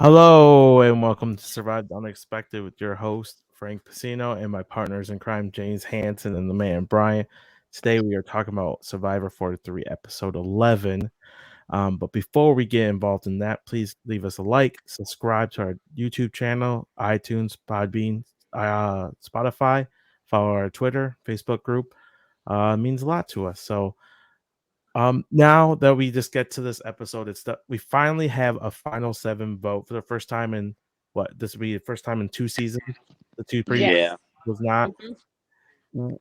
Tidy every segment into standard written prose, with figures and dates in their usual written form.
Hello and welcome to Survive the Unexpected with your host Frank Pacino and my partners in crime James Hanson and the man Brian. Today we are talking about Survivor 43 episode 11. But before we get involved in that, please leave us a like, subscribe to our YouTube channel, iTunes, Podbean, Spotify, follow our Twitter, Facebook group. It means a lot to us. So now that we just get to this episode, we finally have a final seven vote for the first time in what this will be the first time in two seasons. The two previous Yeah. Yes. was not. Mhm. W-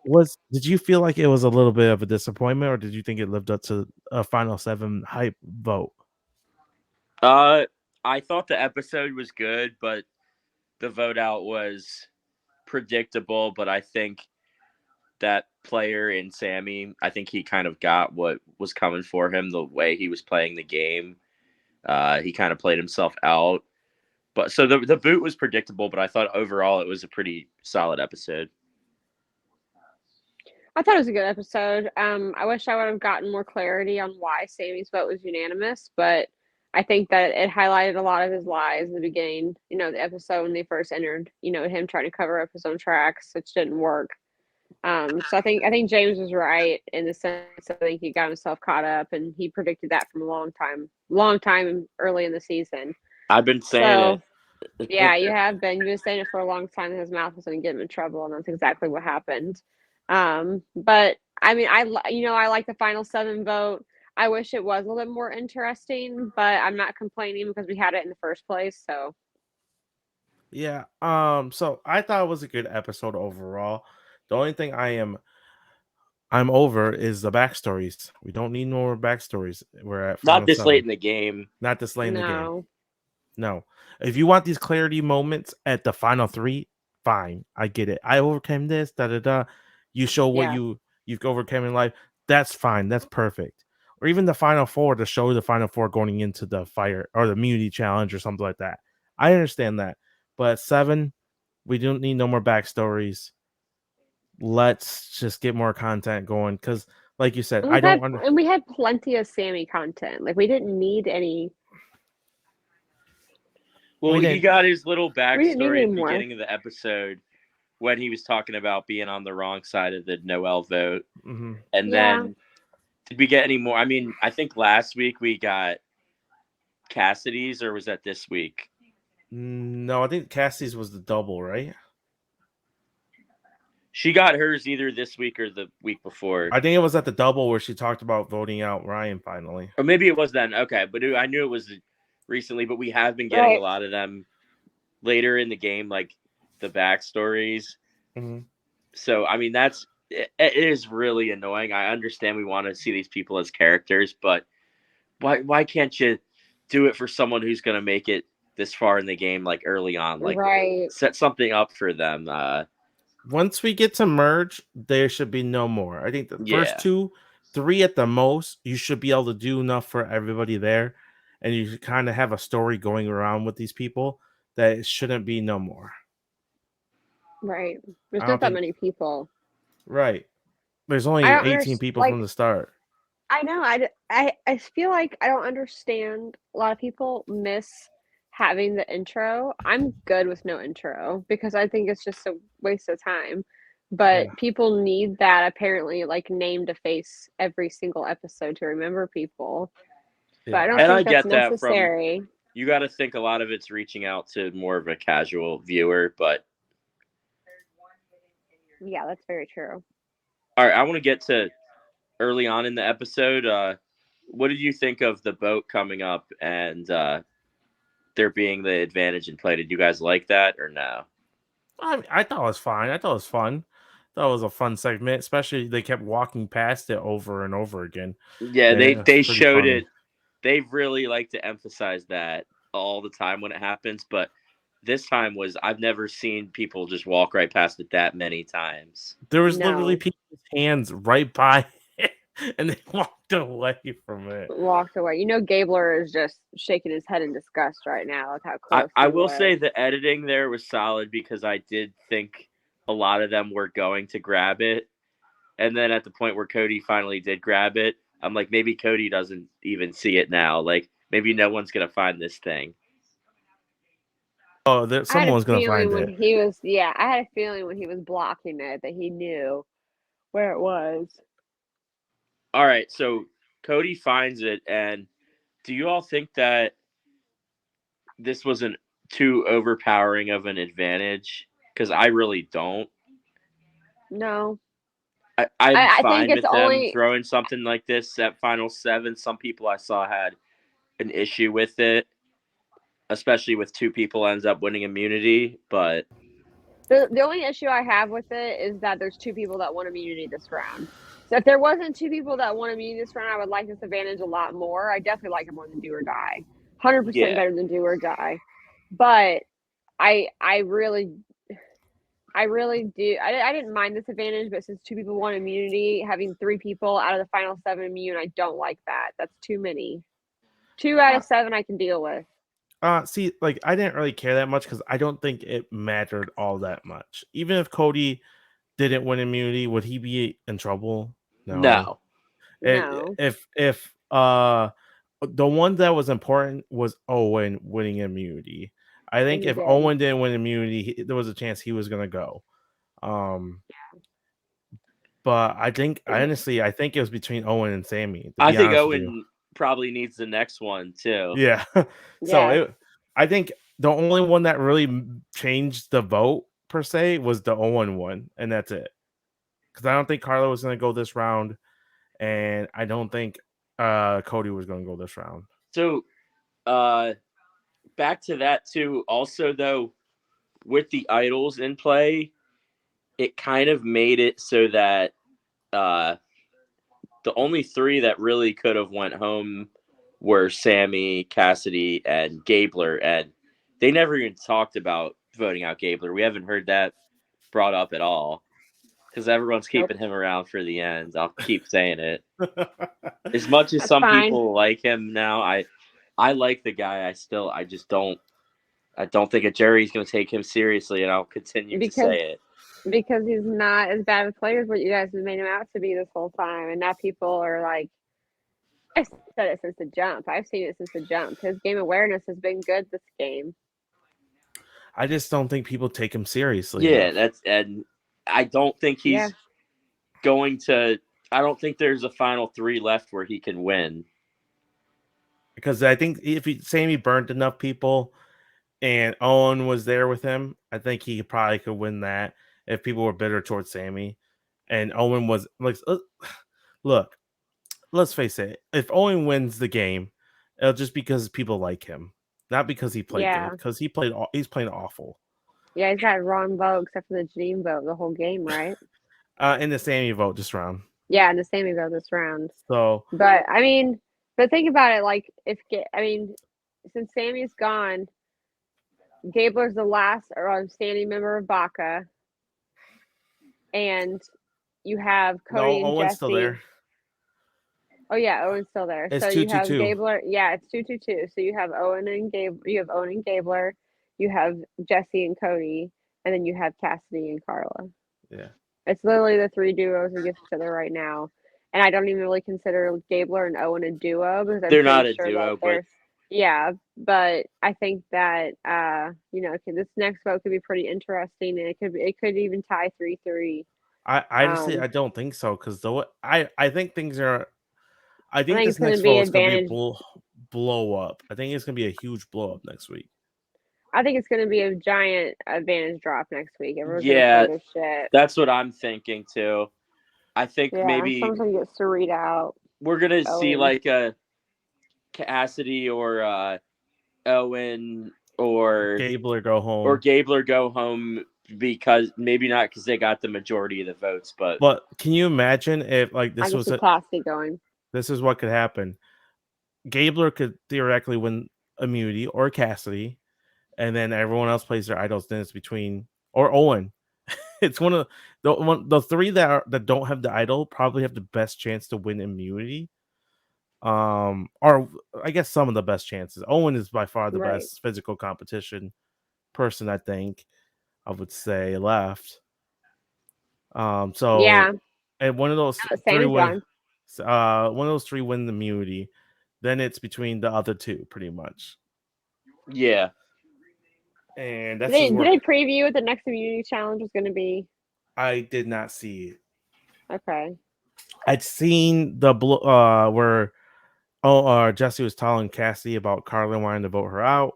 Was did you feel like it was a little bit of a disappointment, or did you think it lived up to a final seven hype vote? Uh, I thought the episode was good, but the vote out was predictable. But I think that player in Sammy, I think he kind of got what was coming for him the way he was playing the game. He kind of played himself out. But so the boot was predictable, but I thought overall it was a pretty solid episode. I thought it was a good episode. I wish I would have gotten more clarity on why Sammy's vote was unanimous, but I think that it highlighted a lot of his lies in the beginning, the episode when they first entered, him trying to cover up his own tracks, which didn't work. So I think James was right in the sense I think he got himself caught up and he predicted that from a long time early in the season. I've been saying So yeah, you have been. You've been saying it for a long time that his mouth was going to get him in trouble, and that's exactly what happened. But I mean, I like the final seven vote. I wish it was a little bit more interesting, but I'm not complaining because we had it in the first place. So Yeah. So I thought it was a good episode overall. The only thing I'm over is the backstories. We don't need more backstories. We're at not final this late seven. in the game. Not this late in the game. no, No. If you want these clarity moments at the final three, fine. I get it. I overcame this, da da da. You show what yeah, you've overcome in life. That's fine. That's perfect. Or even the final four to show the final four going into the fire or the immunity challenge or something like that. I understand that. But seven, we don't need no more backstories. Let's just get more content going. Cause like you said, and I we've had don't under and we had plenty of Sammy content. Like we didn't need any. Well, we he didn't got his little We didn't need backstory any at the more. beginning of the episode when he was talking about being on the wrong side of the Noel vote. mhm. And Yeah, then did we get any more? I mean, I think last week we got Cassidy's, or was that this week? No, I think Cassie's was the double, right? She got hers either this week or the week before. I think it was at the double where she talked about voting out Ryan finally. Or maybe it was then. Okay, but I knew it was recently, but we have been getting a right. lot of them later in the game, like the backstories. Mhm. So, I mean, it is really annoying. I understand we want to see these people as characters, but why can't you do it for someone who's going to make it this far in the game, like early on, like Right. set something up for them. Once we get to merge, there should be no more. I think the first Yeah, two, three at the most, you should be able to do enough for everybody there, and you should kind of have a story going around with these people that it shouldn't be no more. Right. There's I not don't that think many people. right. There's I only don't 18 understand. people from Like the start. I know. I feel like I don't understand. A lot of people miss having the intro. I'm good with no intro because I think it's just a waste of time. But Yeah, people need that apparently, like name to face every single episode to remember people. But I yeah, don't and I think that's get that from necessary. you. Got to think a lot of it's reaching out to more of a casual viewer, but Yeah, that's very true. all right, I want to get to early on in the episode. What did you think of the boat coming up and there being the advantage in play? Did you guys like that or no? I thought it was fine. I thought it was fun. That was a fun segment, especially they kept walking past it over and over again, Yeah, and they it was they pretty showed funny. it. They really like to emphasize that all the time when it happens, but this time was I've never seen people just walk right past it that many times. There was literally No, people's hands right by it, and they walked away from it. walked away. Gabler is just shaking his head in disgust right now with how I, close I he will was. say the editing there was solid because I did think a lot of them were going to grab it. And then at the point where Cody finally did grab it, I'm like, maybe Cody doesn't even see it now. Like, maybe no one's going to find this thing. Oh, I had a someone's gonna feeling find when it. he was I had a feeling when he was blocking it that he knew where it was. All right, so Cody finds it, and do you all think that this wasn't too overpowering of an advantage? Because I really don't. No. I'm I think fine it's with them only throwing something like this at Final 7. Some people I saw had an issue with it, especially with 2 people ends up winning immunity. But the only issue I have with it is that there's 2 people that won immunity this round. So if there wasn't 2 people that won immunity this round, I would like this advantage a lot more. I definitely like it more than do or die. 100% yeah, better than do or die. But I really do. I didn't mind this advantage, but since 2 people won immunity, having 3 people out of the final 7 immune, I don't like that. That's too many. 2 out of 7 I can deal with. See, like I didn't really care that much because I don't think it mattered all that much. Even if Cody didn't win immunity, would he be in trouble? no, No. If the one that was important was Owen winning immunity. I And think he if did. Owen didn't win immunity, there was a chance he was gonna go. But I think honestly, I think it was between Owen and Sammy. To I be think honest with you, Owen probably needs the next one too. yeah. Yeah. I think the only one that really changed the vote per se was the Owen one, and that's it. Because I don't think Carla was gonna go this round, and I don't think Cody was gonna go this round. So, back to that too. Also, though, with the idols in play, it kind of made it so that the only 3 that really could have went home were Sammy, Cassidy, and Gabler, and they never even talked about voting out Gabler. We haven't heard that brought up at all because everyone's keeping him around for the end. I'll keep saying it. As much as That's some fine. people like him now, I like the guy. I just don't. I don't think a jury's going to take him seriously, and I'll continue to say it. Because he's not as bad a player as what you guys have made him out to be this whole time. And now people are like, I've said it since the jump. I've seen it since the jump. His game awareness has been good this game. I just don't think people take him seriously. Yeah, enough. and I don't think he's going to. I don't think there's a final 3 left where he can win. Because I think if Sammy burned enough people and Owen was there with him, I think he probably could win that if people were bitter towards Sammy. And Owen was like, look, let's face it. If Owen wins the game, it'll just because people like him, not because he played good. Because he's playing awful. Yeah, he's got wrong vote except for the Janine vote the whole game, right? In the Sammy vote this round. Yeah, in the Sammy vote this round. So, but I mean, but think about it. Like, since Sammy's gone, Gabler's the last standing member of Baka, and you have Cody and Owen's Jesse. still there. Oh yeah, Owen's still there. It's so 2-2-2. You have Gabler. Yeah, it's 2-2-2. So you have Owen and Gabler. You have Jesse and Cody, and then you have Cassidy and Carla. Yeah. It's literally the 3 duos against each other right now. And I don't even really consider Gabler and Owen a duo because they're not a duo, but but I think that this next vote could be pretty interesting, and it could even tie 3-3. I honestly I don't think so because I think things are. I think this next vote is going to be a blow up. I think it's going to be a huge blow up next week. I think it's going to be a giant advantage drop next week. Yeah, that's what I'm thinking too. I think maybe someone gets to read out. We're gonna see like a Cassidy or Owen or Gabler go home, because maybe not because they got the majority of the votes, but can you imagine if like this was Cassidy going? This is what could happen. Gabler could theoretically win immunity or Cassidy, and then everyone else plays their idols. Then it's between or Owen. It's one of the 3 that don't have the idol probably have the best chance to win immunity. Or I guess some of the best chances. Owen is by far the best physical competition person, I think. I would say left. So yeah, and one of those 3 win. One of those 3 win the immunity. Then it's between the other 2, pretty much. Yeah. And Did that's they, just did where they preview what the next immunity challenge was going to be? I did not see it. Okay. I'd seen the where Jesse was telling Cassie about Carla wanting to vote her out,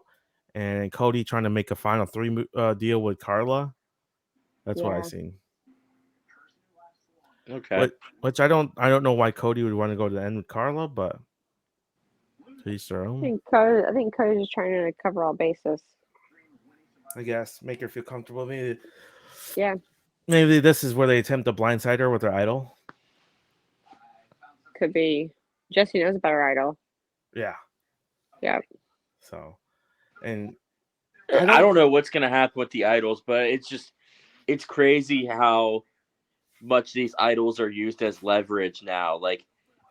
and Cody trying to make a final three deal with Carla. That's what I Yeah. seen. Okay. Which I don't know why Cody would want to go to the end with Carla, but to each their I own. think Cody's just trying to cover all bases. I guess make her feel comfortable. Maybe Yeah. maybe this is where they attempt to blindside her with their idol. Could be. Jesse knows about her idol. Yeah. Yep. So, and I don't know what's gonna happen with the idols, but it's crazy how much these idols are used as leverage now. Like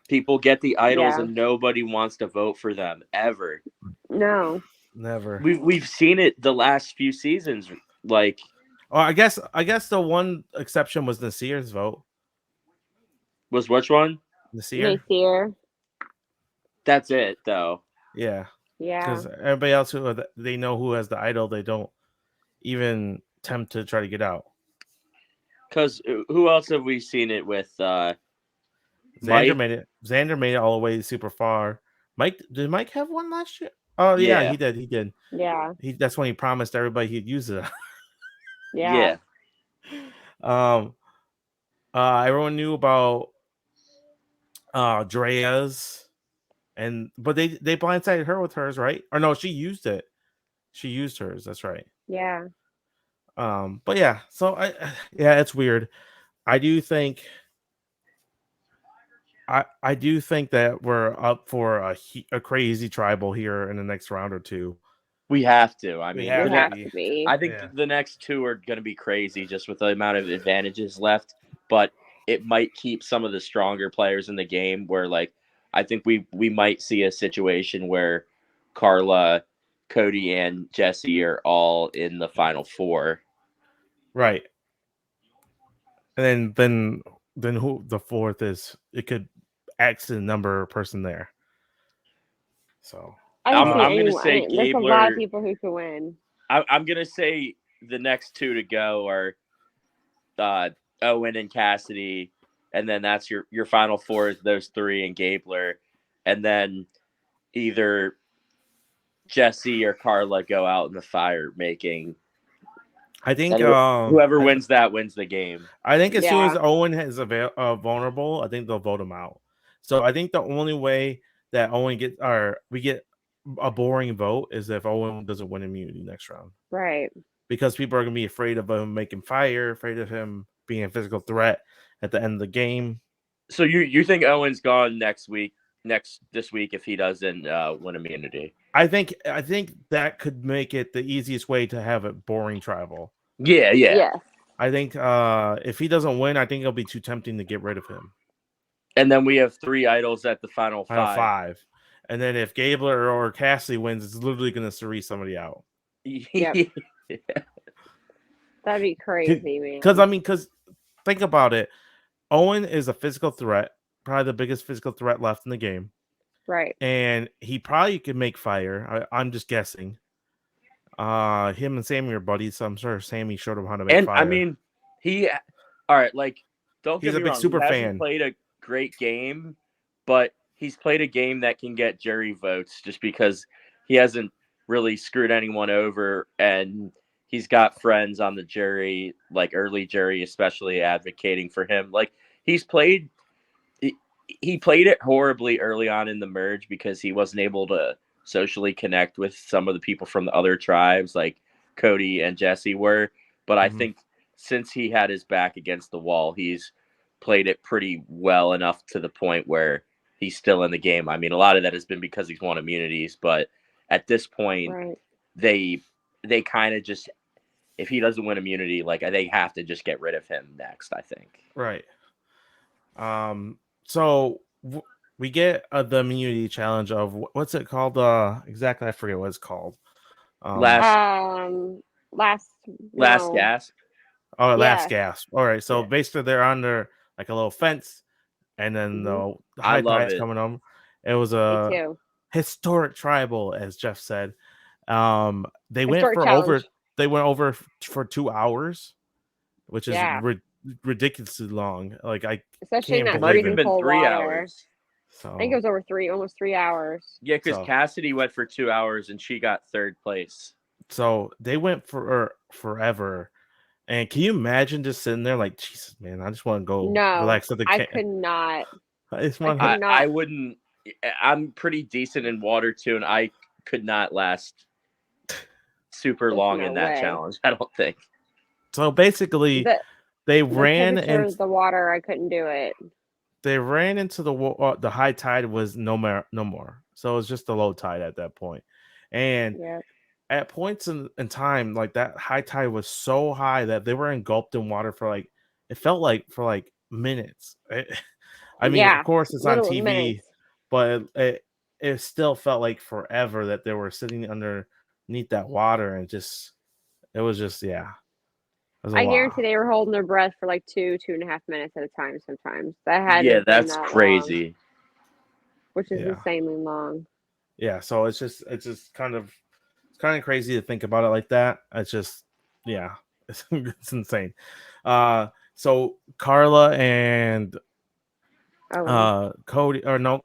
people get the idols Yeah. and nobody wants to vote for them ever. No. never. We've seen it the last few seasons. Like Oh, I guess the one exception was Nasir's vote. was which one? Nasir. Nasir. That's it though. Yeah. Yeah. Because everybody else they know who has the idol, they don't even attempt to try to get out. Because who else have we seen it with? Xander Mike? made it. Xander made it all the way super far. Mike, did Mike have one last year? Oh yeah, Yeah. he did. He did. Yeah. That's when he promised everybody he'd use it. Yeah. Everyone knew about Drea's, but they blindsided her with hers, right? Or no, she used it. She used hers. That's right. Yeah. But yeah, so it's weird. I do think that we're up for a crazy tribal here in the next round or two. We have to. I mean, have to be. I think the next two are going to be crazy just with the amount of advantages left. But it might keep some of the stronger players in the game. Where like I think we might see a situation where Carla, Cody, and Jesse are all in the final four. Right. And then who the fourth is? It could X the number person there. So I'm going to say there's a lot of people who could win. I'm going to say the next two to go are Owen and Cassidy, and then that's your final four is those three and Gabler, and then either Jesse or Carla go out in the fire making. I think whoever wins that wins the game. I think as soon as Owen is vulnerable, I think they'll vote him out. So I think the only way that Owen we get a boring vote is if Owen doesn't win immunity next round. Right. Because people are going to be afraid of him making fire, afraid of him being a physical threat at the end of the game. So you think Owen's gone this week if he doesn't win immunity? I think that could make it the easiest way to have a boring tribal. Yeah. I think if he doesn't win, I think it'll be too tempting to get rid of him. And then we have three idols at the final five. And then if Gabler or Cassidy wins, it's literally going to Cerise somebody out. Yep. That'd be crazy, man. Because think about it. Owen is a physical threat, probably the biggest physical threat left in the game. Right. And he probably could make fire. I'm just guessing. Him and Sammy are buddies, so I'm sure Sammy showed him how to make fire. I mean, all right, like, don't get me wrong. He's a big super he fan. Hasn't played a great game, but he's played a game that can get jury votes just because he hasn't really screwed anyone over, and he's got friends on the jury, like early jury, especially advocating for him. Like he played it horribly early on in the merge because he wasn't able to socially connect with some of the people from the other tribes like Cody and Jesse were. But I think since he had his back against the wall, he's played it pretty well enough to the point where he's still in the game. I mean, a lot of that has been because he's won immunities, but at this point, they kind of just, if he doesn't win immunity, like they have to just get rid of him next, I think. Right. So we get the immunity challenge of what's it called? Exactly, I forget what it's called. Last gasp. Oh, last gasp. All right, so basically they're under like a little fence, and then the high tide's coming on. It was a historic tribal, as Jeff said. They went for they went over for 2 hours, which is Yeah. ridiculously long. Like I Especially in can't that Might have believe even it. freezing been cold 3 water. hours. So I think it was over almost 3 hours. Yeah, because So- Cassidy went for 2 hours and she got third place. so they went for forever. And can you imagine just sitting there like, Jesus, man, I just want to go No, relax at the I camp. could not. I just I want could to. not. I wouldn't. I'm pretty decent in water too, and I could not last super There's long no in that way. challenge. I don't think. So basically, they The ran temperature and of the water, I couldn't do it. they ran into the high tide was no more. So it was just the low tide at that point. And Yeah. at points in time, like that high tide was so high that they were engulfed in water for like it felt like for like minutes. I mean, Yeah, of course, it's on little TV, minutes. but it still felt like forever that they were sitting underneath that water, and it was just yeah. It was a I lot. guarantee they were holding their breath for like 2.5 minutes at a time sometimes. That had to Yeah, have been that's that long, crazy. which is Yeah. insanely long. Yeah, so it's just kind of crazy to think about it like that. It's just yeah, it's insane. So Carla and Cody or no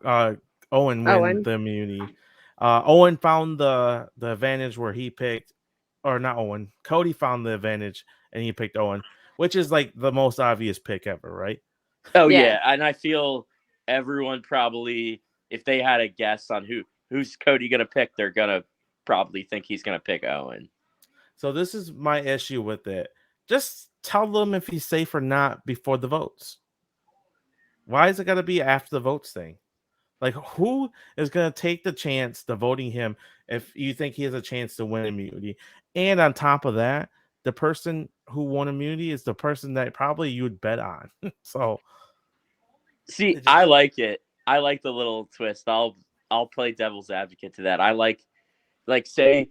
Owen win Owen. the immunity. Owen found the advantage where he picked, or not Owen. Cody found the advantage and he picked Owen, which is like the most obvious pick ever, right? Oh Yeah. yeah, and I feel everyone probably, if they had a guess on who's Cody gonna pick, they're gonna probably think he's gonna pick Owen. So this is my issue with it. Just tell them if he's safe or not before the votes. Why is it got to be after the votes thing? Like, who is going to take the chance to voting him if you think he has a chance to win immunity? And on top of that, the person who won immunity is the person that probably you would bet on. So, See, just, I like it. I like the little twist. I'll play devil's advocate to that. I like say,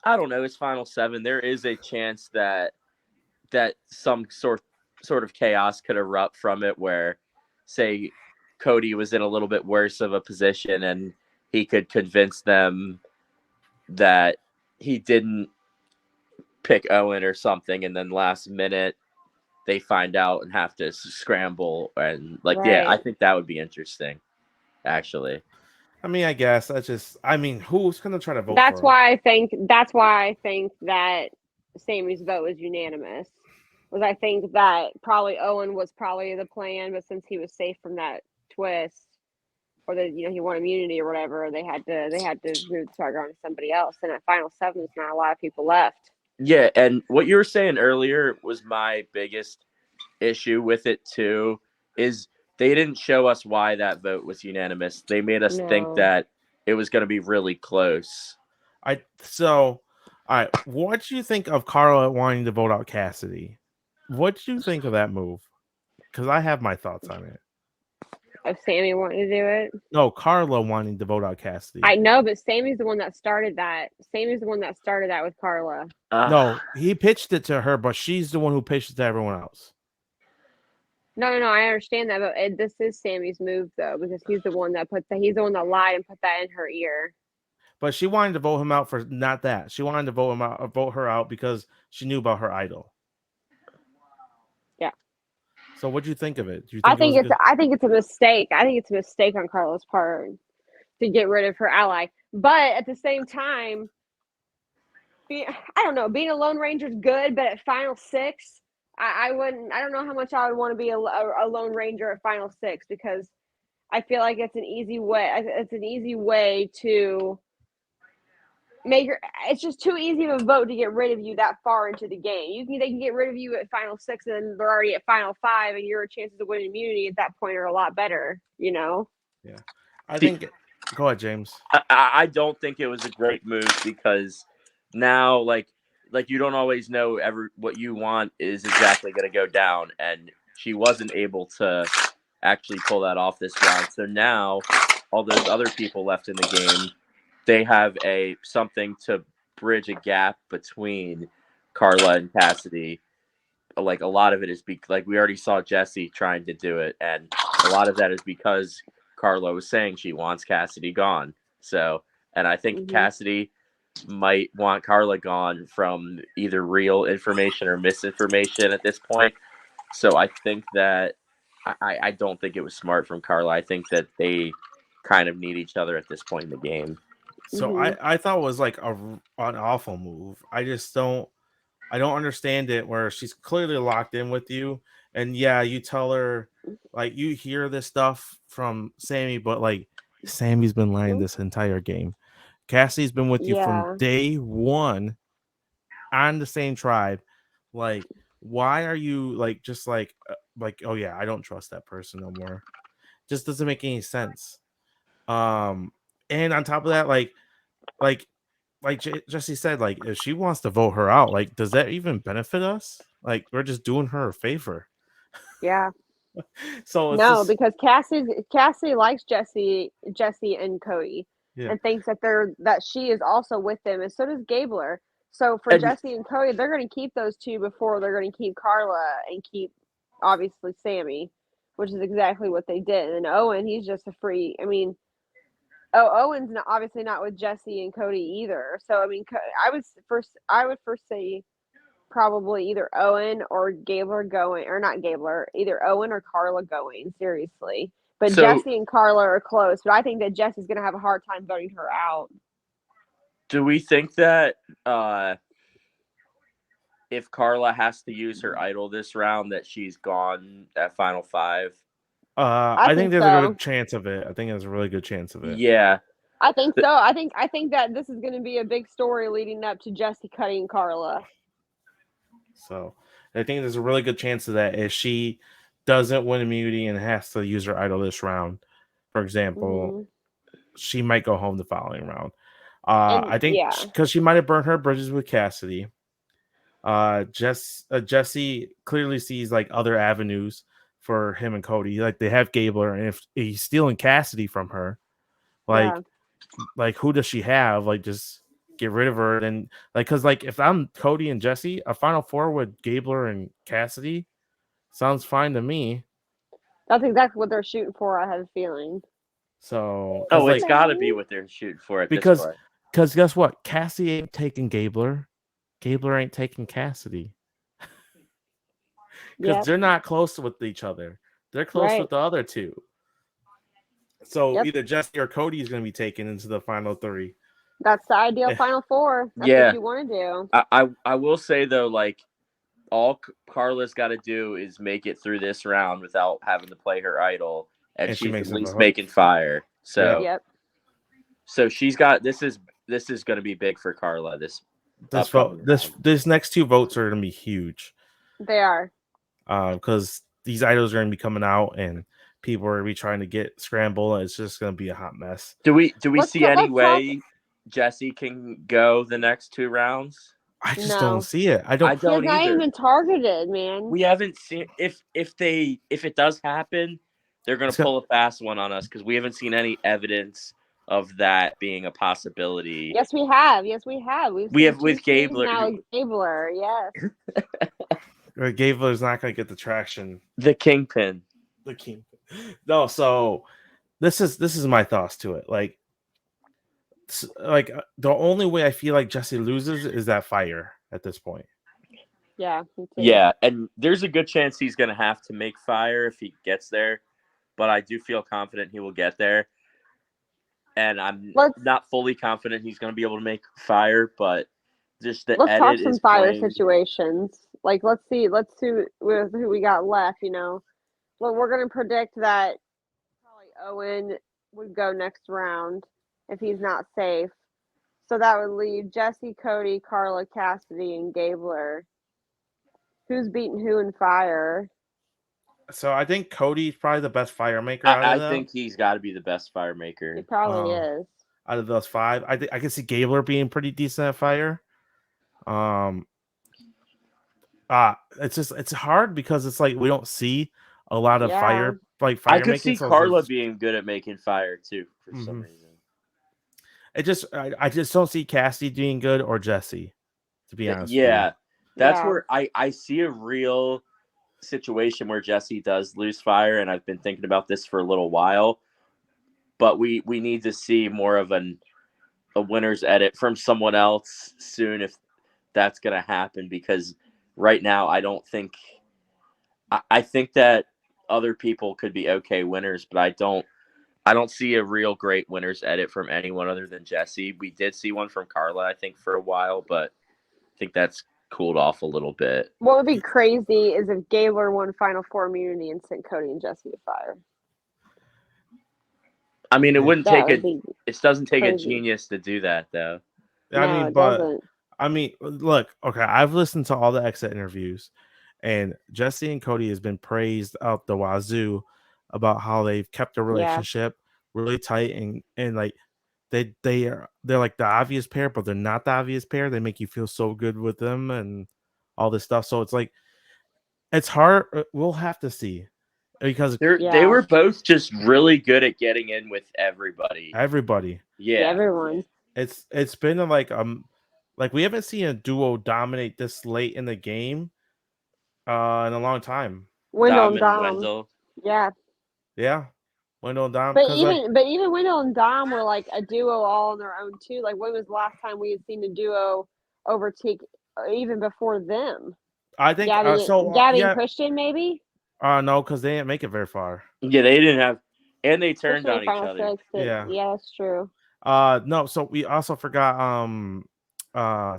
I don't know, it's final 7. There is a chance that some sort of chaos could erupt from it, where say Cody was in a little bit worse of a position and he could convince them that he didn't pick Owen or something, and then last minute they find out and have to scramble and yeah, I Right. think that would be interesting, actually. I mean, I guess who's going to try to vote That's for him? why I think that Sammy's vote was unanimous. Was I think that probably Owen was probably the plan, but since he was safe from that twist, or that he won immunity or whatever, they had to move the target on to somebody else. And at final 7, there's not a lot of people left. Yeah, and what you were saying earlier was my biggest issue with it too, is they didn't show us why that vote was unanimous. They made us think No. that it was going to be really close. All right, what do you think of Carla wanting to vote out Cassidy? What do you think of that move? Because I have my thoughts on it. If Sammy wanted to do it, No, Carla wanting to vote out Cassidy. I know, but Sammy's the one that started that. Sammy's the one that started that with Carla. No, he pitched it to her, but she's the one who pitched it to everyone else. No, I understand that, but this is Sammy's move though, because he's the one that he's the one that lied and put that in her ear. But she wanted to vote him out for not that. She wanted to vote her out because she knew about her idol. Yeah. So what do you think of it? Do you I think good? I think it's a mistake. I think it's a mistake on Carla's part to get rid of her ally. But at the same time, I don't know, being a Lone Ranger is good, but at final 6, I wouldn't. I don't know how much I would want to be a Lone Ranger at final 6, because I feel like it's an easy way. It's an easy way to make it's just too easy of a vote to get rid of you that far into the game. They can get rid of you at final 6, and then they're already at final 5, and your chances of winning immunity at that point are a lot better. Yeah, I think. Go ahead, James. I don't think it was a great move, because now like you don't always know what you want is exactly going to go down, and she wasn't able to actually pull that off this round. So now all those other people left in the game, they have something to bridge a gap between Carla and Cassidy. Like a lot of it is like we already saw Jesse trying to do it, and a lot of that is because Carla was saying she wants Cassidy gone. So, and I think Cassidy, might want Carla gone from either real information or misinformation at this point. So I think that I don't think it was smart from Carla. I think that they kind of need each other at this point in the game. So Mhm. I thought it was like an awful move. I don't understand it where she's clearly locked in with you, and yeah, you tell her like you hear this stuff from Sammy, but like Sammy's been lying this entire game. Cassie's been with you from Yeah. day one on the same tribe. Like, why are you like oh yeah, I don't trust that person no more. Just doesn't make any sense. And on top of that, like Jesse said, like if she wants to vote her out, like does that even benefit us? Like we're just doing her a favor. Yeah. So it's No, just because Cassie likes Jesse and Cody, yeah. and thinks that she is also with them, and so does Gabler. So for And Jesse and Cody, they're going to keep those two before they're going to keep Carla and keep obviously Sammy, which is exactly what they did. And Owen, he's just a free. I mean, Owen's obviously not with Jesse and Cody either. So I mean, I would first say probably either Owen or Gabler going, or not Gabler, either Owen or Carla going, seriously. But so Jesse and Carla are close, but I think that Jesse's going to have a hard time voting her out. do we think that if Carla has to use her idol this round, that she's gone at Final Five? I think think there's a so. good chance of it. I think there's a really good chance of it. Yeah. I think so. I think that this is going to be a big story leading up to Jesse cutting Carla. So I think there's a really good chance of that if she doesn't win immunity and has to use her idol this round, for example, she might go home the following round. And I think yeah, because she might have burned her bridges with Cassidy. Jesse clearly sees like other avenues for him and Cody. Like they have Gabler, and if he's stealing Cassidy from her, yeah. like who does she have? Like just get rid of her. And like because like if I'm Cody and Jesse, a Final Four with Gabler and Cassidy sounds fine to me. That's exactly what they're shooting for. I have a feeling. So Oh, like it's got to be what they're shooting for at this because point. guess what? Cassidy ain't taking Gabler. Gabler ain't taking Cassidy. Because they're not close with each other. They're close with the other two. So either Jesse or Cody is going to be taken into the final three. That's the ideal Final Four. That's what you want to do. I will say though, like all Carla's got to do is make it through this round without having to play her idol, and she's at least making fire. So so she's got this is going to be big for Carla. This next two votes are going to be huge. They are. Because these idols are going to be coming out and people are going to be trying to get scrambled. It's just going to be a hot mess. Do we see any way Jesse can go the next two rounds? I just don't see it. I don't He's not even targeted, man. We haven't seen if it does happen, they're going to pull a fast one on us because we haven't seen any evidence of that being a possibility. Yes, we have. We have with Gabler. Now Gabler, yes. Gabler's not going to get the traction. The kingpin. No, so this is my thoughts to it. Like the only way I feel like Jesse loses is that fire at this point. Yeah, me too. Yeah, and there's a good chance he's going to have to make fire if he gets there, but I do feel confident he will get there. And I'm not fully confident he's going to be able to make fire, but just the let's talk some fire playing. Situations. Like let's see with who we got left. You know, well, we're going to predict that probably Owen would go next round if he's not safe. So that would leave Jesse, Cody, Carla, Cassidy, and Gabler. Who's beating who in fire? So I think Cody's probably the best fire maker. I think he's got to be the best fire maker. He probably is. Out of those five, I can see Gabler being pretty decent at fire. It's hard because it's like we don't see a lot of fire fire. I could see Carla being good at making fire too for some reason. I just don't see Cassidy being good or Jesse, to be honest. Yeah, that's where I see a real situation where Jesse does lose fire, and I've been thinking about this for a little while. But we need to see more of an a winner's edit from someone else soon if that's going to happen, because right now I don't think I think that other people could be okay winners, but I don't see a real great winner's edit from anyone other than Jesse. We did see one from Carla, I think, for a while, but I think that's cooled off a little bit. What would be crazy is if Gabler won Final Four immunity and sent Cody and Jesse to fire. I mean, it wouldn't That take would be it doesn't take a crazy. genius to do that, though. I No, mean, it but doesn't. I mean, look, okay, I've listened to all the exit interviews, and Jesse and Cody has been praised out the wazoo about how they've kept their relationship really tight, and like they're like the obvious pair, but they're not the obvious pair. They make you feel so good with them and all this stuff. So it's like it's hard. We'll have to see because They were both just really good at getting in with everybody. Everybody. Yeah. Everyone. It's been like we haven't seen a duo dominate this late in the game in a long time. Wendell and Dom. Wendell. Yeah. Yeah. Wendell and Dom. But even Wendell and Dom were like a duo all on their own too. Like when was the last time we had seen a duo overtake even before them? I think Gabby and Christian maybe? No, because they didn't make it very far. Yeah, they didn't have, and they turned on each other. Yeah, that's true. No, so we also forgot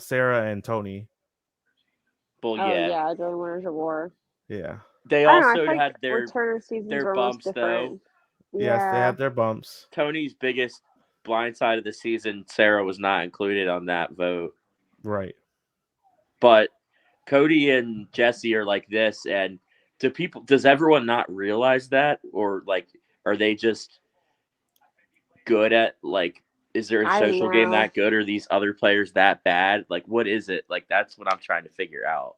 Sarah and Tony. Well, yeah, during Winners of War. Yeah. They also had their bumps though. Yes, they had their bumps. Tony's biggest blindside of the season, Sarah was not included on that vote. Right. But Cody and Jesse are like this, and does everyone not realize that? Or like are they just good at like is their social game that good? Or are these other players that bad? Like what is it? Like that's what I'm trying to figure out.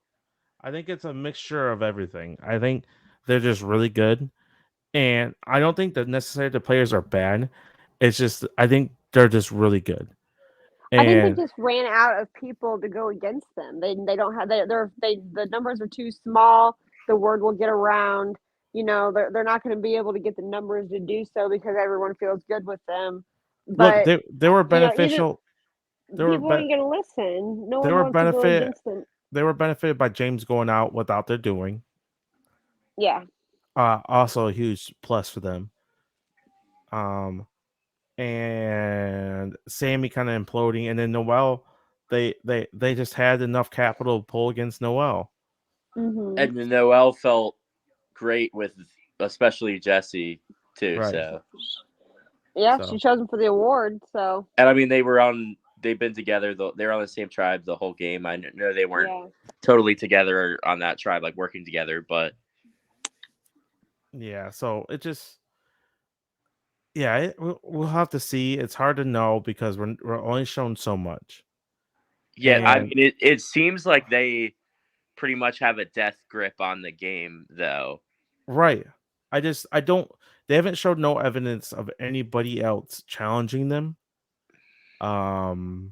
I think it's a mixture of everything. I think they're just really good. And I don't think that necessarily the players are bad. It's just I think they're just really good. And I think they just ran out of people to go against them. They don't have the numbers are too small. The word will get around. You know, they're not going to be able to get the numbers to do so because everyone feels good with them. But look, they were beneficial. People ain't going to listen. No one wants to go against them. They were benefited by James going out without their doing. Yeah. Also a huge plus for them. And Sammy kind of imploding, and then Noelle, they just had enough capital to pull against Noelle. Mm-hmm. And Noelle felt great with especially Jesse too. Right. So yeah, she chose him for the award. So and I mean they've been together. They're on the same tribe the whole game. I know they weren't totally together on that tribe, like working together, but yeah. So it just we'll have to see. It's hard to know because we're only shown so much. Yeah, I mean it seems like they pretty much have a death grip on the game, though. Right. They haven't showed no evidence of anybody else challenging them. And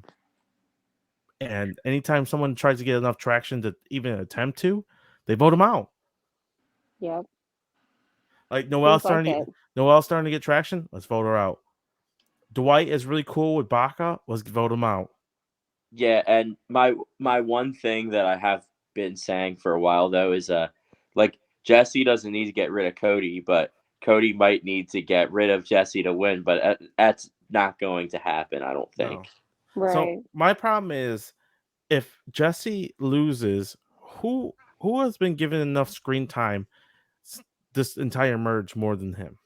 anytime someone tries to get enough traction to even attempt to, they vote them out. Yep. Like Noelle's starting to get traction. Let's vote her out. Dwight is really cool with Baca. Let's vote him out. Yeah, and my one thing that I have been saying for a while though is like Jesse doesn't need to get rid of Cody, but Cody might need to get rid of Jesse to win, but that's not going to happen, I don't think. No. Right. So my problem is if Jesse loses, who has been given enough screen time this entire merge more than him?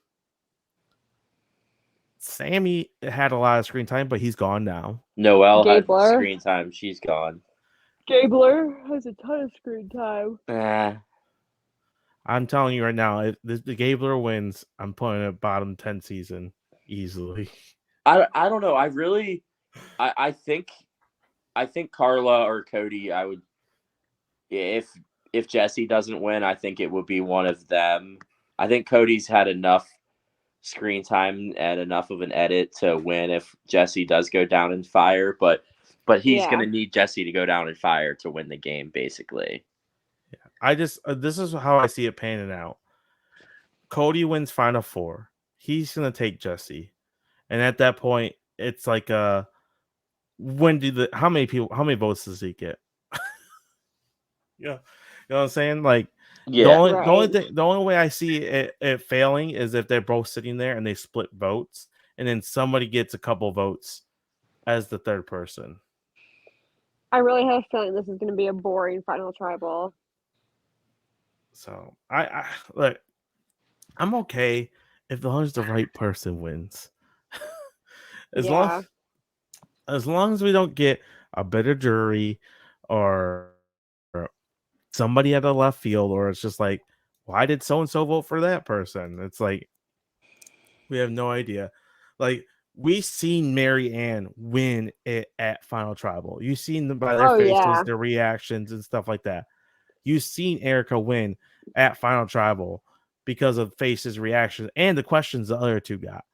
Sammy had a lot of screen time, but he's gone now. Noelle had screen time. She's gone. Gabler has a ton of screen time. I'm telling you right now, if the Gabler wins, I'm putting a bottom 10 season easily. I don't know. I think Carla or Cody, I would if Jesse doesn't win, I think it would be one of them. I think Cody's had enough screen time and enough of an edit to win if Jesse does go down in fire, but he's going to need Jesse to go down in fire to win the game, basically. Yeah, I just this is how I see it panning out. Cody wins Final Four. He's going to take Jesse, and at that point, it's like how many votes does he get? Yeah, you know what I'm saying? Like Yeah. the only way I see it failing is if they're both sitting there and they split votes, and then somebody gets a couple votes as the third person. I really have a feeling this is going to be a boring final tribal. So I look, I'm okay if the right person wins. as Yeah. long as we don't get a bitter jury or somebody at a left field, or it's just like, why did so and so vote for that person? It's like we have no idea. Like we seen Mary Ann win it at Final Tribal. You've seen them by their Oh, faces, yeah. their reactions and stuff like that. You've seen Erica win at Final Tribal because of faces, reactions, and the questions the other two got.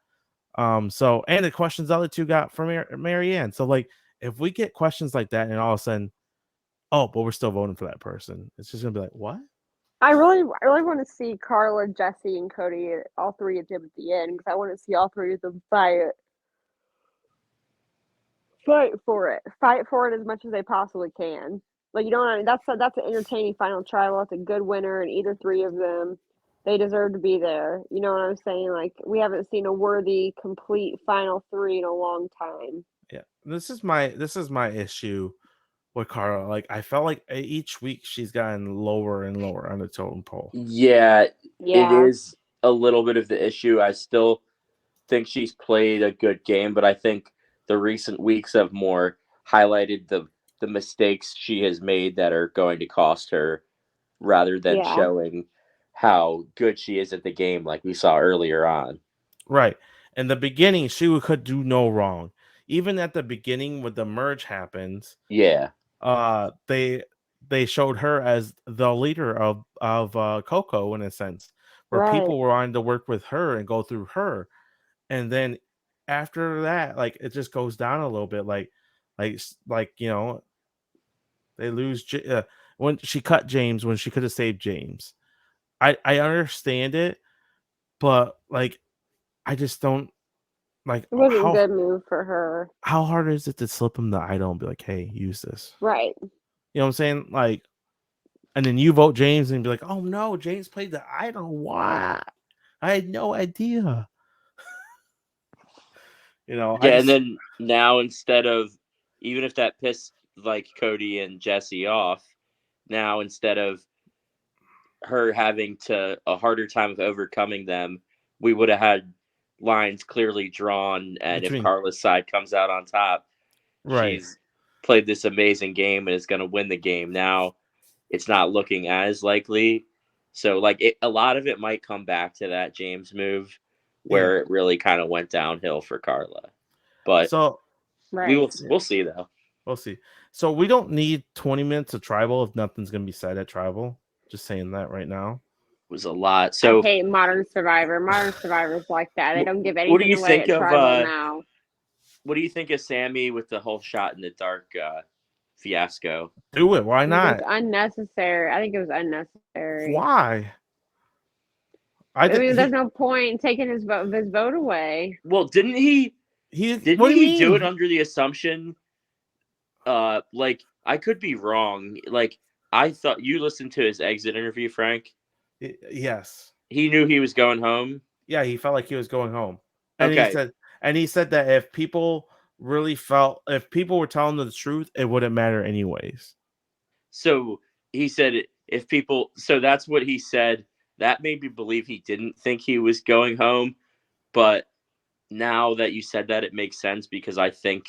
So and the questions the other two got from Mary Ann. So like if we get questions like that and all of a sudden, oh, but we're still voting for that person, it's just gonna be like, what? I really want to see Carla, Jesse, and Cody, all three of them at the end, because I want to see all three of them fight for it as much as they possibly can. Like, you know what I mean? That's an entertaining final tribal. It's a good winner, and either three of them, they deserve to be there. You know what I'm saying? Like, we haven't seen a worthy, complete final three in a long time. Yeah, this is my issue with Carla. Like I felt like each week she's gotten lower and lower on the totem pole. Yeah, it Yeah. is a little bit of the issue. I still think she's played a good game, but I think the recent weeks have more highlighted the mistakes she has made that are going to cost her, rather than Yeah. showing how good she is at the game like we saw earlier on. Right. In the beginning, she could do no wrong. Even at the beginning when the merge happens, Yeah. They showed her as the leader of Coco in a sense, where Right. people were wanting to work with her and go through her. And then after that, like it just goes down a little bit, like you know, they lose when she cut James when she could have saved James. I understand it, but like I just don't like It wasn't a good move for her. how hard is it to slip him the idol and be like, hey, use this? Right. You know what I'm saying? Like, and then you vote James and be like, oh no, James played the idol. What? I had no idea. You know, Yeah, and then now instead of, even if that pissed like Cody and Jesse off, now instead of her having a harder time of overcoming them, we would have had lines clearly drawn, and if Carla's side comes out on top, right, she's played this amazing game and is going to win the game. Now it's not looking as likely. So like a lot of it might come back to that James move where it really kind of went downhill for Carla. But so we'll see though. We'll see. So we don't need 20 minutes of tribal if nothing's gonna be said at tribal. Just saying that right now. It was a lot. So I hate Modern Survivor. Modern Survivor's like that. They don't give anything what do you away think at of tribal now. What do you think of Sammy with the whole shot in the dark fiasco? Do it. Why not? It was unnecessary. I think it was unnecessary. Why? I mean, there's no point in taking his vote away. Well, didn't he do it under the assumption? Like I could be wrong. Like I thought you listened to his exit interview, Frank. Yes. He knew he was going home. Yeah, he felt like he was going home. And okay. He said that if people if people were telling the truth, it wouldn't matter anyways. So he said so that's what he said. That made me believe he didn't think he was going home. But now that you said that, it makes sense, because I think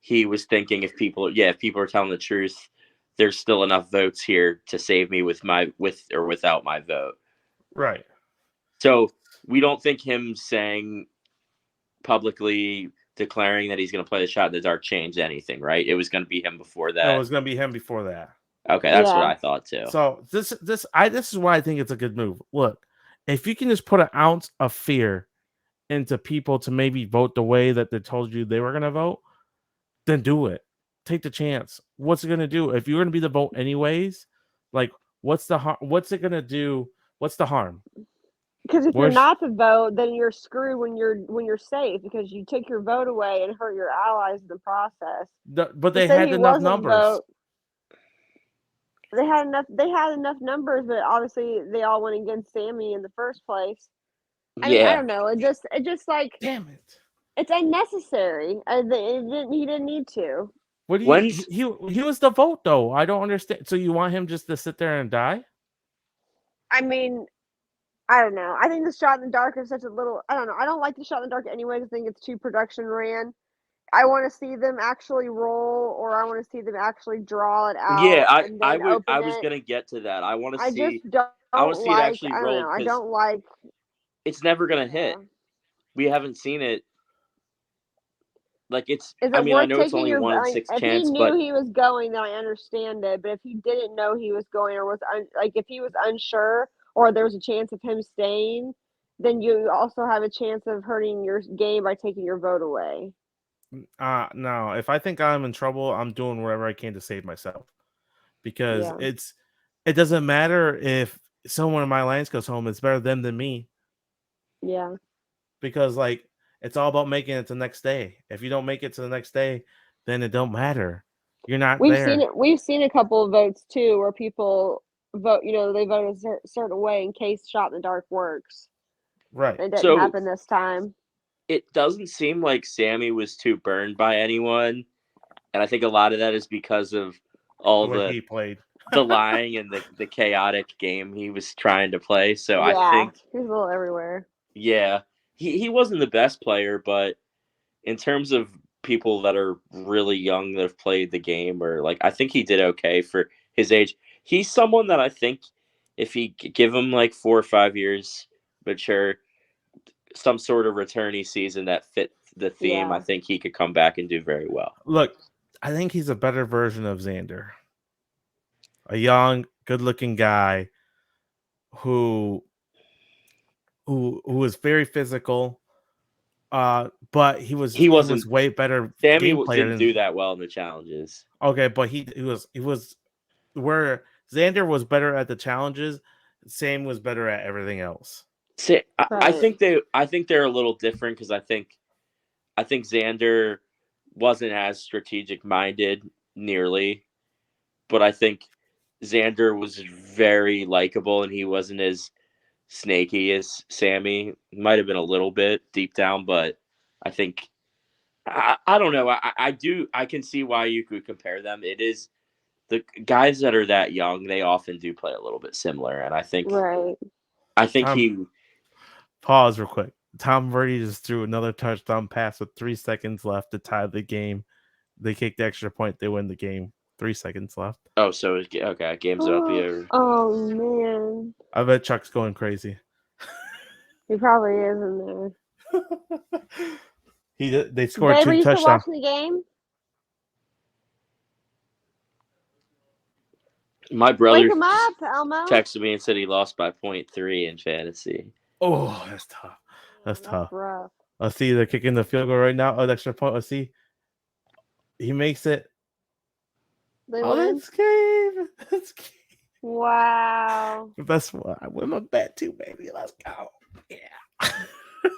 he was thinking if people are telling the truth, there's still enough votes here to save me with or without my vote. Right. So we don't think him saying publicly declaring that he's going to play the shot in the dark changed anything, right? It was going to be him before that. It was going to be him before that. Okay, that's what I thought too. So this is why I think it's a good move. Look, if you can just put an ounce of fear into people to maybe vote the way that they told you they were going to vote, then do it. Take the chance. What's it going to do? If you're going to be the vote anyways, like what's it going to do? What's the harm? Because if you're Where's- not to vote, then you're screwed when you're safe because you took your vote away and hurt your allies in the process. But To they say had he enough wasn't numbers. vote, they had enough numbers, but obviously they all went against Sammy in the first place. I mean, I Yeah. don't know. It just like Damn it! it's unnecessary. He didn't need to. What do you? When's- He was the vote though. I don't understand. So you want him just to sit there and die? I mean, I don't know. I think the shot in the dark is such a little. I don't know. I don't like the shot in the dark anyway. I think it's too production ran. I want to see them actually roll, or I want to see them actually draw it out. Yeah, and then I open was it. gonna get to that. I want to I see. just don't I want to see it like. actually I don't roll know. I because don't like. it's never gonna hit. Yeah. We haven't seen it. Like it's. Is I it mean, I worth know it's taking only your? one in Like, six if he chance, knew but he was going, then I understand it. But if he didn't know he was going, or was like if he was unsure, or there was a chance of him staying, then you also have a chance of hurting your game by taking your vote away. No. If I think I'm in trouble, I'm doing whatever I can to save myself. Because Yeah. it doesn't matter if someone in my alliance goes home. It's better them than me. Yeah. Because like it's all about making it to the next day. If you don't make it to the next day, then it don't matter. You're not We've there. seen it. We've seen a couple of votes too, where people vote. They vote a certain way in case shot in the dark works. Right. It didn't So- happen this time. it doesn't seem like Sammy was too burned by anyone, and I think a lot of that is because of all The way the he played. the lying and the chaotic game he was trying to play. So Yeah, I think, he's a little everywhere. yeah, he wasn't the best player, but in terms of people that are really young that have played the game, or like, I think he did okay for his age. He's someone that I think if he give him like 4 or 5 years mature, some sort of returnee season that fit the theme, Yeah. I think he could come back and do very well. Look, I think he's a better version of Xander. A young, good-looking guy who is very physical. But he was wasn't- way better Sammy game player didn't do that well in the challenges. Okay, but he was where Xander was better at the challenges, Sam was better at everything else. See, I Right. think they're a little different because I think Xander wasn't as strategic minded nearly, but I think Xander was very likable and he wasn't as snaky as Sammy. He might have been a little bit deep down, but I think I don't know. I can see why you could compare them. It is the guys that are that young, they often do play a little bit similar, and I think Right. he. Pause real quick. Tom Brady just threw another touchdown pass with 3 seconds left to tie the game. They kick the extra point. They win the game. 3 seconds left. Oh, so okay, game's about to be over. Oh man, I bet Chuck's going crazy. he probably is in there. They scored Babe, are 2 you still touchdowns. watching the game? My brother Wake him up, Elmo. texted me and said he lost by 0.3 in fantasy. Oh, that's tough. That's tough. Rough. Let's see. They're kicking the field goal right now. Oh, the extra point. Let's see. He makes it. They Oh, win. that's game. That's game. Wow. That's what I win my bet too, baby. Let's go. Yeah. Who's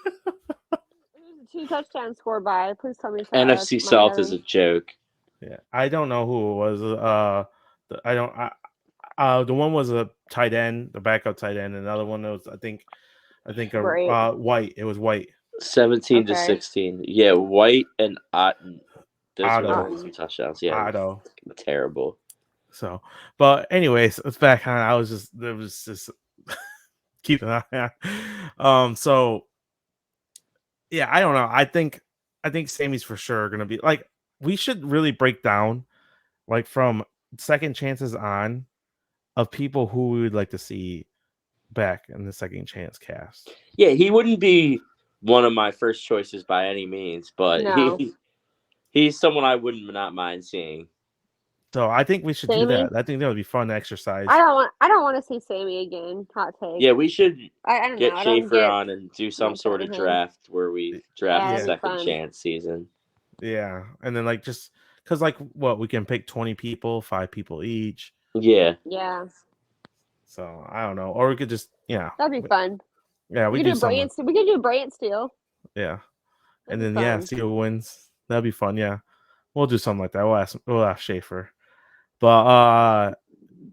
the 2 touchdowns scored by? Please tell me. NFC South is a joke. Yeah. I don't know who it was. The one was a tight end, the backup tight end. Another one was I think Great. White. It was White. 17 to Okay. 16. Yeah, White and Otten. Those Otto. were some touchdowns. Yeah, Otto. terrible. So, but anyways, it's back on. There was just keep an eye on. So yeah, I don't know. I think Sammy's for sure gonna be like we should really break down like from second chances on of people who we would like to see back in the second chance cast. Yeah, he wouldn't be one of my first choices by any means, but No. he's someone I would not mind seeing. So I think we should do Sammy? that. I think that would be fun exercise. I don't want to see Sammy again. Hot take. Yeah, we should I don't get know. I don't Schaefer get. on and do some much sort out of of him. draft where we draft Yeah, the that'd be second fun. chance season. Yeah, and then like just because like what we can pick 20 people, 5 people each. Yeah. Yeah, So I don't know, or we could just that'd be fun. Yeah, We we could do do something. Brant. We could do Brant Steel. Yeah, and That'd then be yeah, fun. see who wins. That'd be fun. Yeah, we'll do something like that. We'll ask Schaefer. But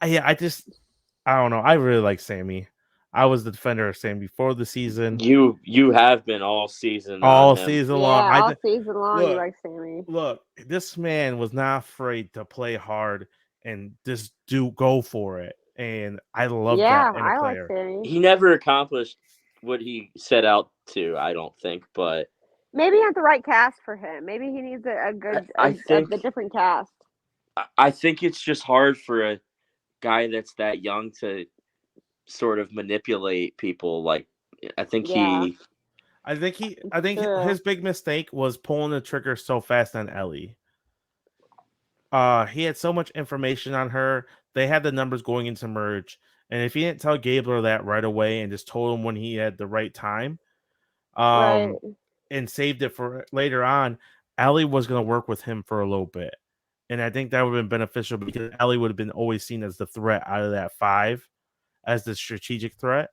yeah, I don't know. I really like Sammy. I was the defender of Sammy before the season, You have been all season on all him. season long. Yeah, all season long, you Look, like Sammy. look. This man was not afraid to play hard and just go for it, and I love that Yeah, in a I like player. Sammy. He never accomplished what he set out to, I don't think, but Maybe not the right cast for him. Maybe he needs a good, I a think different cast. I think it's just hard for a guy that's that young to sort of manipulate people. Like I think Yeah. I think True. his big mistake was pulling the trigger so fast on Ellie. He had so much information on her. They had the numbers going into merge, and if he didn't tell Gabler that right away and just told him when he had the right time, Right. and saved it for later on, Ellie was going to work with him for a little bit, and I think that would have been beneficial because Ellie would have been always seen as the threat out of that 5, as the strategic threat,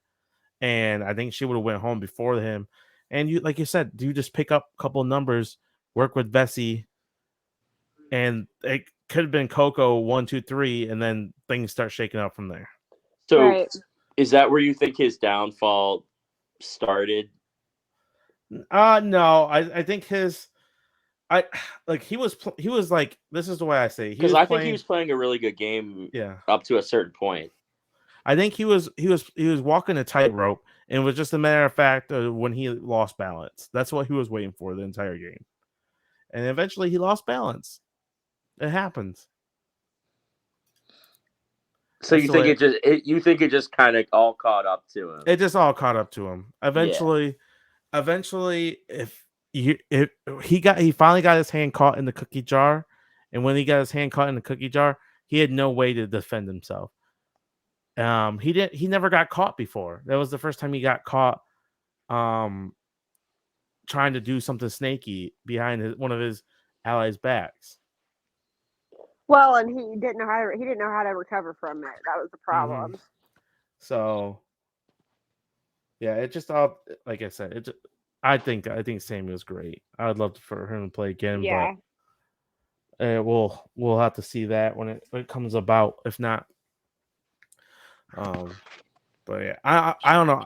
and I think she would have went home before him. And you, like you said, you just pick up a couple numbers, work with Vesey, and it could have been Coco 1, 2, 3, and then things start shaking out from there. so. Right. Is that where you think his downfall started? No, I think I like he was like, this is the way I say it. Because I think he was playing a really good game. Yeah, up to a certain point. I think he was walking a tightrope, and it was just a matter of fact when he lost balance. That's what he was waiting for the entire game, and eventually he lost balance. It happens. So That's you the think way- you think it just kind of all caught up to him? It just all caught up to him. Eventually, if he finally got his hand caught in the cookie jar, and when he got his hand caught in the cookie jar, he had no way to defend himself. He never got caught before. That was the first time he got caught trying to do something snaky behind one of his allies' backs. Well, and he didn't know how to recover from it. That was the problem. So yeah, it just all, like I said, I think Sammy was great. I would love for him to play again, Yeah. but we'll have to see that when it comes about. If not, but yeah, I don't know.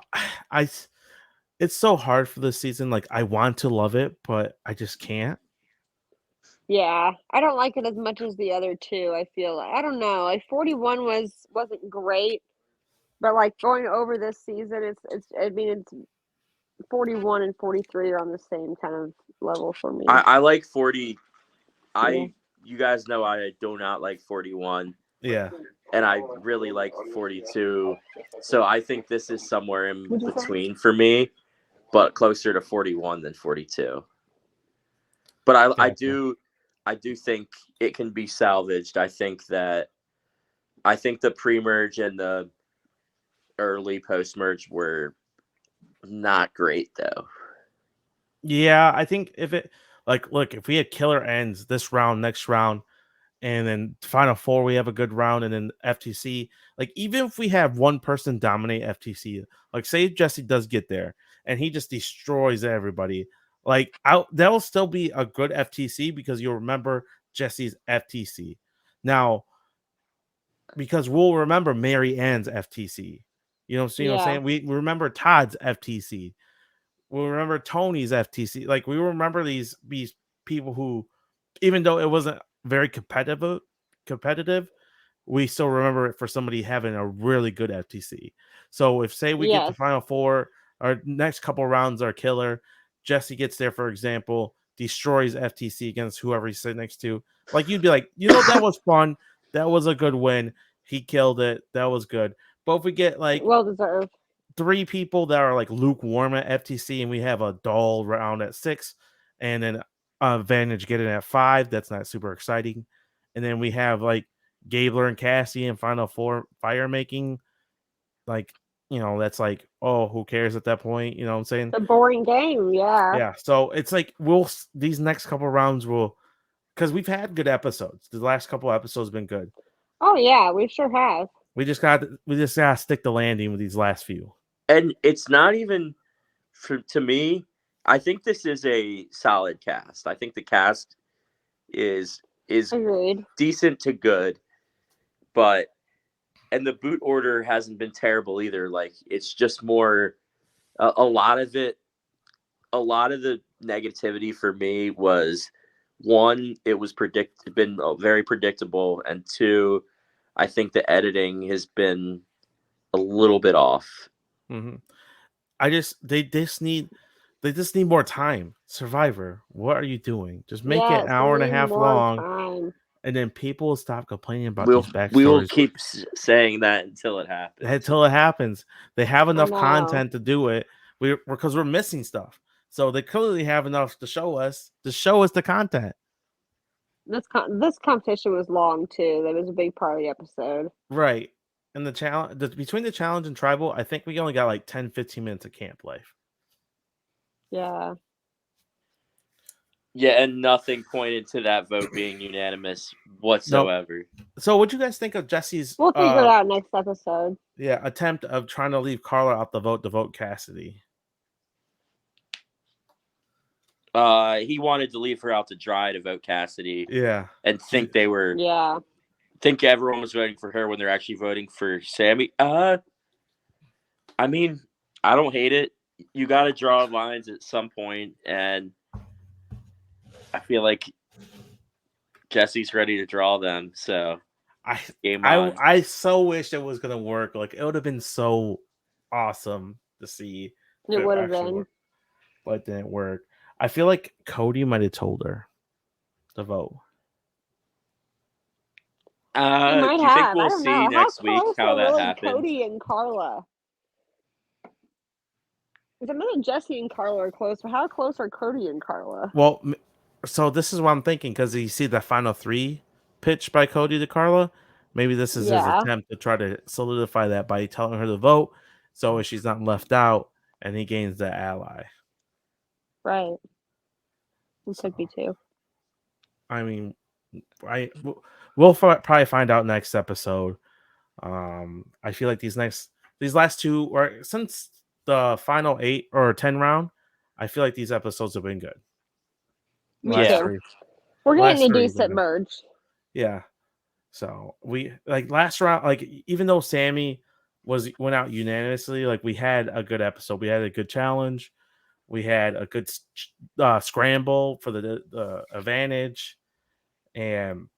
It's so hard for this season. Like, I want to love it, but I just can't. Yeah, I don't like it as much as the other two. I feel like I don't know. Like 41 wasn't great, but like going over this season, it's 41 and 43 are on the same kind of level for me. I like 40. Yeah. You guys know I do not like 41. Yeah. And I really like 42. So I think this is somewhere in between for me, but closer to 41 than 42. But I do think it can be salvaged. I think the pre-merge and the early post-merge were not great though. Yeah, I think if we had killer ends this round, next round, and then Final Four, we have a good round, and then FTC, like even if we have one person dominate FTC, like say Jesse does get there and he just destroys everybody, like that'll still be a good FTC because you'll remember Jesse's FTC. Now, because we'll remember Mary Ann's FTC. You know what I'm saying? We remember Todd's FTC. We'll remember Tony's FTC. Like we remember these people who, even though it wasn't very competitive, we still remember it for somebody having a really good FTC. So if say we get to Final Four, our next couple rounds are killer. Jesse gets there, for example, destroys FTC against whoever he's sitting next to. Like you'd be like, that was fun. That was a good win. He killed it. That was good. But if we get like well deserved 3 people that are like lukewarm at FTC, and we have a dull round at 6, and then Vantage getting at 5, that's not super exciting. And then we have like Gabler and Cassie in Final Four fire making, like, that's like, oh, who cares at that point? You know what I'm saying? It's a boring game, yeah. Yeah. So it's like these next couple rounds will, because we've had good episodes. The last couple episodes have been good. Oh yeah, we sure have. We just gotta stick the landing with these last few. And it's not even to me. I think this is a solid cast. I think the cast is Agreed. decent to good, but and the boot order hasn't been terrible either. Like it's just more a lot of it. A lot of the negativity for me was one, it was been very predictable, and two, I think the editing has been a little bit off. Mm-hmm. They just need more time. Survivor, what are you doing? Just make it an Yes, hour and a we need half more long, time. and then people will stop complaining about We these will backstories keep saying that until it happens. until it happens. They have enough know. content to do it. Because we're missing stuff, so they clearly have enough to show us the content. This competition was long too. That was a big part of the episode. Right. And between the challenge and tribal, I think we only got like 10, 15 minutes of camp life. Yeah. Yeah, and nothing pointed to that vote being unanimous whatsoever. So what do you guys think of Jesse's We'll figure it out next episode. attempt of trying to leave Carla out the vote to vote Cassidy? He wanted to leave her out to dry to vote Cassidy. Yeah. And think everyone was voting for her when they're actually voting for Sammy. I mean, I don't hate it. You got to draw lines at some point, and I feel like Jesse's ready to draw them. So I so wish it was gonna work. Like it would have been so awesome to see. It would have been, but it didn't work. I feel like Cody might have told her to vote. He might do you have. think we'll see next week how that happens? Cody and Carla. Because I know that Jesse and Carla are close, but how close are Cody and Carla? Well, so this is what I'm thinking, because you see the final 3 pitch by Cody to Carla. Maybe this is his attempt to try to solidify that by telling her to vote, so she's not left out, and he gains the ally. Right. It could be too. I mean, we'll probably find out next episode. I feel like these last 2, or since the final 8 or 10 round, I feel like these episodes have been good. We're getting a decent merge. Yeah. So we last round, even though Sammy went out unanimously, we had a good episode. We had a good challenge. We had a good scramble for the advantage, and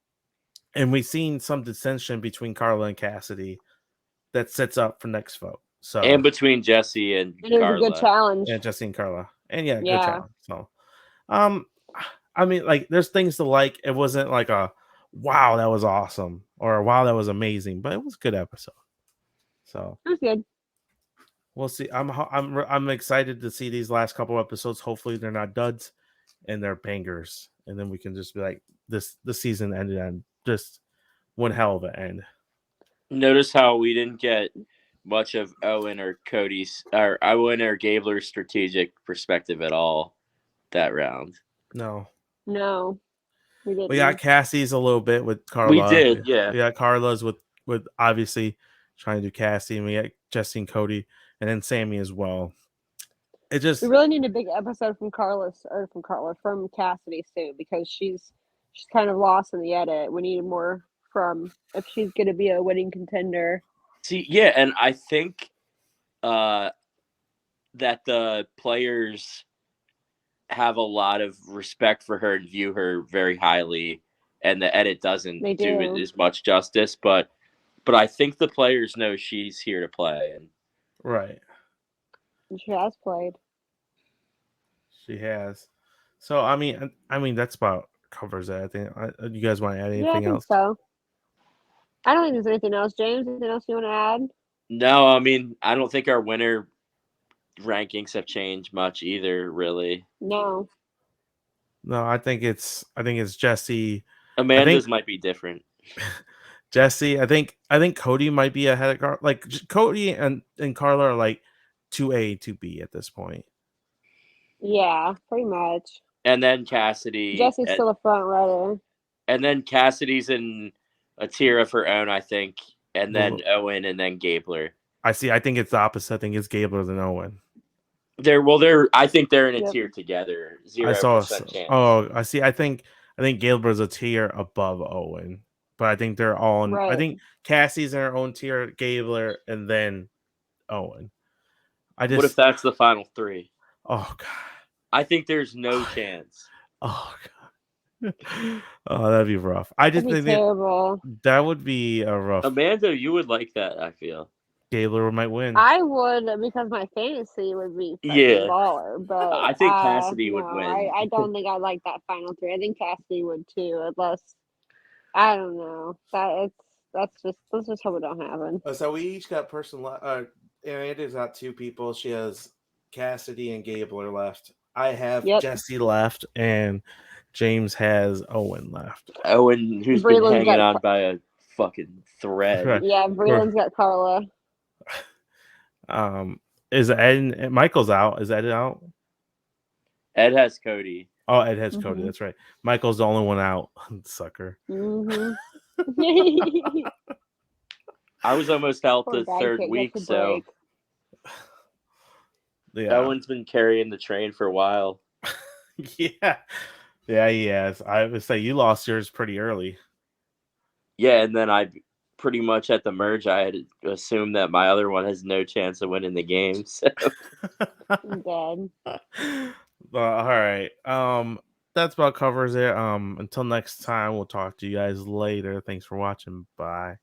we've seen some dissension between Carla and Cassidy that sets up for next vote. So and between Jesse and Carla. It was a good challenge. Yeah, Jesse and Carla, and good challenge. So, I mean, there's things to like. It wasn't like a wow, that was awesome, or a wow, that was amazing, but it was a good episode. So it was good. We'll see. I'm excited to see these last couple episodes. Hopefully, they're not duds and they're bangers, and then we can just be like, the season ended on just one hell of an end. Notice how we didn't get much of Owen or Gabler's strategic perspective at all that round. No, we didn't. We got Cassie's a little bit with Carla. We did, yeah. We got Carla's with obviously trying to do Cassie, and we got Jesse and Cody, and then Sammy as well. We really need a big episode from Cassidy soon, because she's kind of lost in the edit. We need more from if she's going to be a winning contender. See, yeah, and I think that the players have a lot of respect for her and view her very highly, and the edit doesn't do it as much justice. But I think the players know she's here to play, and right. She has played. She has. So I mean that's about covers it. I think. You guys want to add anything else? So I don't think there's anything else. James, anything else you want to add? No, I mean, I don't think our winner rankings have changed much either, really. No, I think it's Jesse. Amanda's might be different. Jesse, I think Cody might be ahead of Carla. Cody and Carla are 2A, 2B at this point. Yeah, pretty much. And then Cassidy. Jesse's still a front runner. And then Cassidy's in a tier of her own, I think. And then Owen, and then Gabler. I see. I think it's the opposite. I think it's Gabler than Owen. I think they're in a Yep. tier together. I saw. 0% chance. Oh, I see. I think Gabler's a tier above Owen, but I think they're all in. I Right. think Cassie's in her own tier, Gabler, and then Owen. What if that's the final three? Oh god. I think there's no chance. Oh god. Oh, that'd be rough. I just That'd be think terrible. that would be a rough. Amanda, you would like that, I feel. Gabler might win. I would because my fantasy would be fucking Yeah. baller, but I think Cassidy would no, win. I don't think I like that final three. I think Cassidy would too, unless I don't know. Let's just hope it don't happen. So we each got Amanda's got two people. She has Cassidy and Gabler left. I have Yep. Jesse left, and James has Owen left. Owen, who's been Breland's hanging got- on by a fucking thread. Right. Yeah, Breland's got Carla. Is Ed? Michael's out. Is Ed out? Ed has Cody. Oh, Ed has Cody. Mhm. That's right. Michael's the only one out. Sucker. Mm-hmm. I was almost out Poor the guy third can't get week, to so break. Yeah. Owen's been carrying the train for a while. Yeah. Yeah, he has. I would say you lost yours pretty early. Yeah, and then I pretty much at the merge, I had assumed that my other one has no chance of winning the game. So. I'm dead. All right. That's about covers it. Until next time, we'll talk to you guys later. Thanks for watching. Bye.